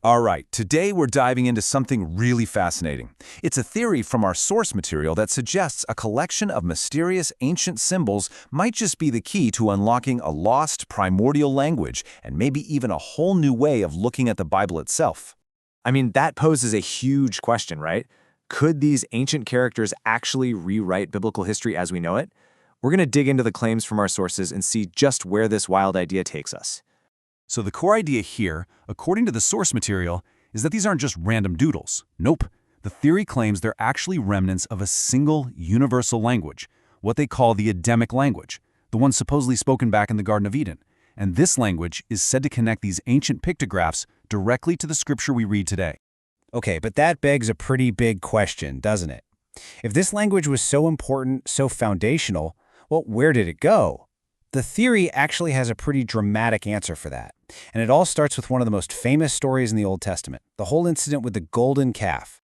All right, today we're diving into something really fascinating. It's a theory from our source material that suggests a collection of mysterious ancient symbols might just be the key to unlocking a lost primordial language and maybe even a whole new way of looking at the Bible itself. I mean, that poses a huge question, right? Could these ancient characters actually rewrite biblical history as we know it? We're going to dig into the claims from our sources and see just where this wild idea takes us. So the core idea here, according to the source material, is that these aren't just random doodles. Nope. The theory claims they're actually remnants of a single universal language, what they call the Adamic language, the one supposedly spoken back in the Garden of Eden. And this language is said to connect these ancient pictographs directly to the scripture we read today. Okay, but that begs a pretty big question, doesn't it? If this language was so important, so foundational, well, where did it go? The theory actually has a pretty dramatic answer for that. And it all starts with one of the most famous stories in the Old Testament, the whole incident with the golden calf.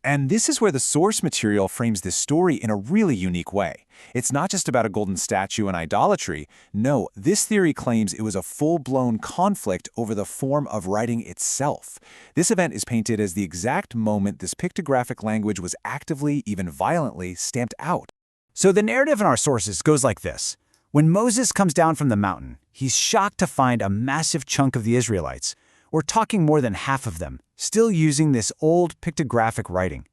And this is where the source material frames this story in a really unique way. It's not just about a golden statue and idolatry. No, this theory claims it was a full-blown conflict over the form of writing itself. This event is painted as the exact moment this pictographic language was actively, even violently, stamped out. So the narrative in our sources goes like this. When Moses comes down from the mountain, he's shocked to find a massive chunk of the Israelites, we're talking more than half of them, still using this old pictographic writing.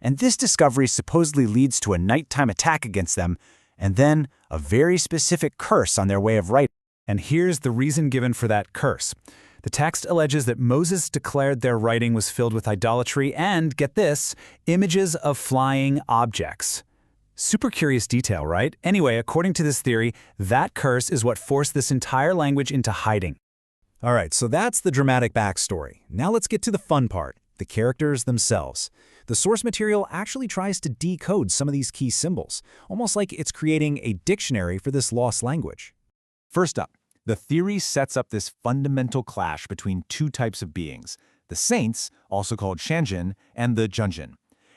And this discovery supposedly leads to a nighttime attack against them, and then a very specific curse on their way of writing. And here's the reason given for that curse. The text alleges that Moses declared their writing was filled with idolatry and, get this, images of flying objects. Super curious detail, right? Anyway, according to this theory, that curse is what forced this entire language into hiding. All right, so that's the dramatic backstory. Now let's get to the fun part, the characters themselves. The source material actually tries to decode some of these key symbols, almost like it's creating a dictionary for this lost language. First up, the theory sets up this fundamental clash between two types of beings, the saints, also called Shanjin, and the Junjin.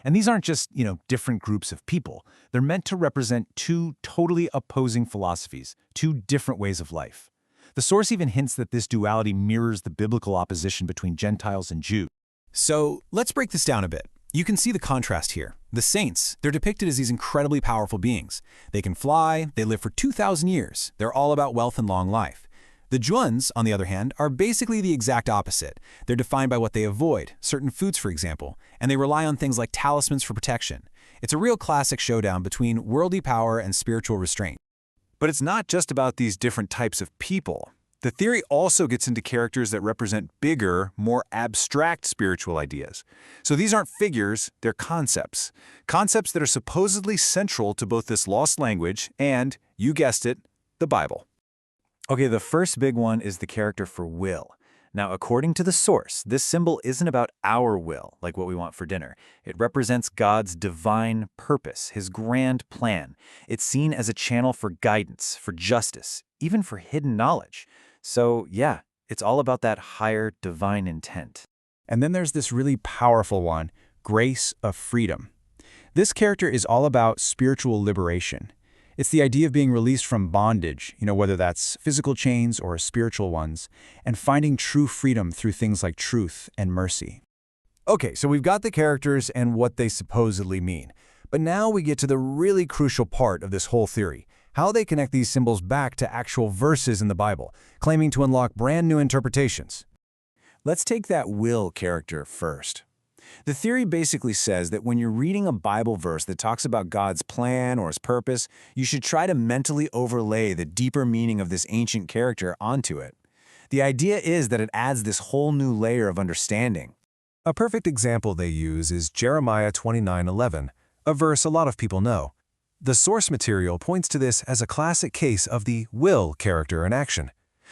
And these aren't just, different groups of people. They're meant to represent two totally opposing philosophies, two different ways of life. The source even hints that this duality mirrors the biblical opposition between Gentiles and Jews. So let's break this down a bit. You can see the contrast here. The saints, they're depicted as these incredibly powerful beings. They can fly, they live for 2,000 years. They're all about wealth and long life. The Juns, on the other hand, are basically the exact opposite. They're defined by what they avoid, certain foods for example, and they rely on things like talismans for protection. It's a real classic showdown between worldly power and spiritual restraint. But it's not just about these different types of people. The theory also gets into characters that represent bigger, more abstract spiritual ideas. So these aren't figures, they're concepts. Concepts that are supposedly central to both this lost language and, you guessed it, the Bible. Okay, the first big one is the character for will. Now, according to the source, this symbol isn't about our will, like what we want for dinner. It represents God's divine purpose, his grand plan. It's seen as a channel for guidance, for justice, even for hidden knowledge. So, yeah, it's all about that higher divine intent. And then there's this really powerful one, grace of freedom. This character is all about spiritual liberation. It's the idea of being released from bondage, whether that's physical chains or spiritual ones, and finding true freedom through things like truth and mercy. Okay, so we've got the characters and what they supposedly mean. But now we get to the really crucial part of this whole theory, how they connect these symbols back to actual verses in the Bible, claiming to unlock brand new interpretations. Let's take that will character first. The theory basically says that when you're reading a Bible verse that talks about God's plan or his purpose, you should try to mentally overlay the deeper meaning of this ancient character onto it. The idea is that it adds this whole new layer of understanding. A perfect example they use is Jeremiah 29:11, a verse a lot of people know. The source material points to this as a classic case of the will character in action.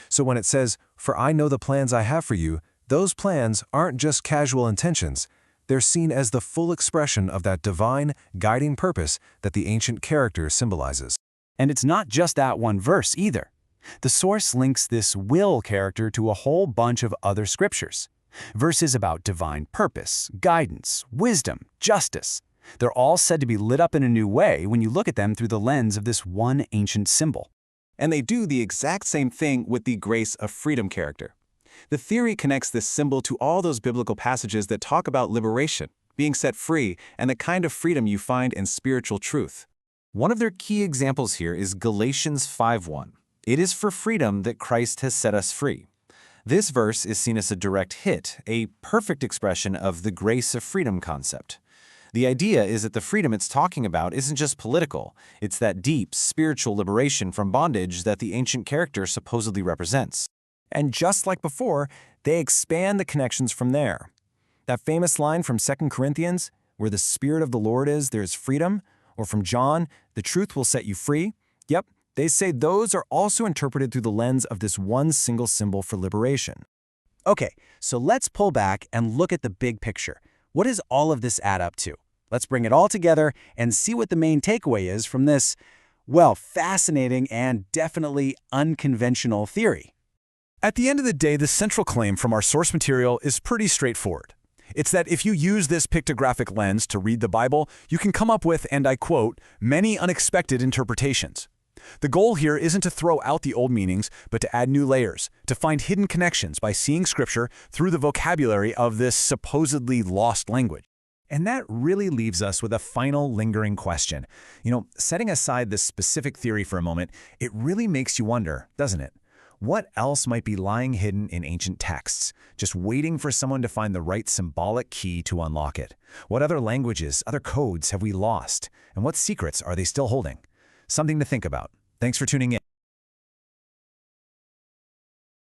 So when it says, "For I know the plans I have for you," those plans aren't just casual intentions. They're seen as the full expression of that divine, guiding purpose that the ancient character symbolizes. And it's not just that one verse either. The source links this will character to a whole bunch of other scriptures. Verses about divine purpose, guidance, wisdom, justice. They're all said to be lit up in a new way when you look at them through the lens of this one ancient symbol. And they do the exact same thing with the grace of freedom character. The theory connects this symbol to all those biblical passages that talk about liberation, being set free, and the kind of freedom you find in spiritual truth. One of their key examples here is Galatians 5:1. It is for freedom that Christ has set us free. This verse is seen as a direct hit, a perfect expression of the grace of freedom concept. The idea is that the freedom it's talking about isn't just political, it's that deep, spiritual liberation from bondage that the ancient character supposedly represents. And just like before, they expand the connections from there. That famous line from 2 Corinthians, where the Spirit of the Lord is, there is freedom, or from John, the truth will set you free. Yep, they say those are also interpreted through the lens of this one single symbol for liberation. Okay, so let's pull back and look at the big picture. What does all of this add up to? Let's bring it all together and see what the main takeaway is from this, well, fascinating and definitely unconventional theory. At the end of the day, the central claim from our source material is pretty straightforward. It's that if you use this pictographic lens to read the Bible, you can come up with, and I quote, many unexpected interpretations. The goal here isn't to throw out the old meanings, but to add new layers, to find hidden connections by seeing Scripture through the vocabulary of this supposedly lost language. And that really leaves us with a final lingering question. Setting aside this specific theory for a moment, it really makes you wonder, doesn't it? What else might be lying hidden in ancient texts, just waiting for someone to find the right symbolic key to unlock it? What other languages, other codes have we lost? And what secrets are they still holding? Something to think about. Thanks for tuning in.